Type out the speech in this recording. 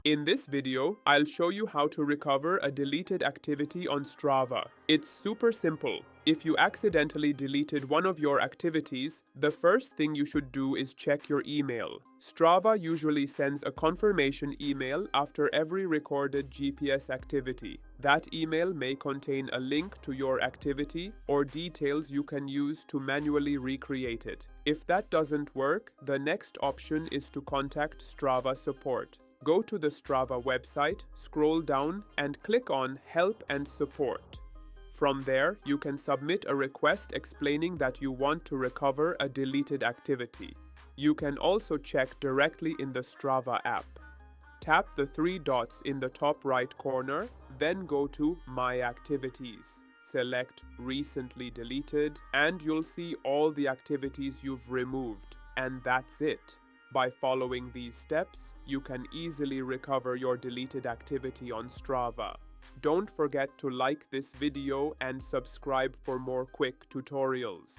In this video, I'll show you how to recover a deleted activity on Strava. It's super simple. If you accidentally deleted one of your activities, the first thing you should do is check your email. Strava usually sends a confirmation email after every recorded GPS activity. That email may contain a link to your activity or details you can use to manually recreate it. If that doesn't work, the next option is to contact Strava support. Go to the Strava website, scroll down, and click on Help and Support. From there, you can submit a request explaining that you want to recover a deleted activity. You can also check directly in the Strava app. Tap the three dots in the top right corner, then go to My Activities. Select Recently Deleted, and you'll see all the activities you've removed. And that's it. By following these steps, you can easily recover your deleted activity on Strava. Don't forget to like this video and subscribe for more quick tutorials.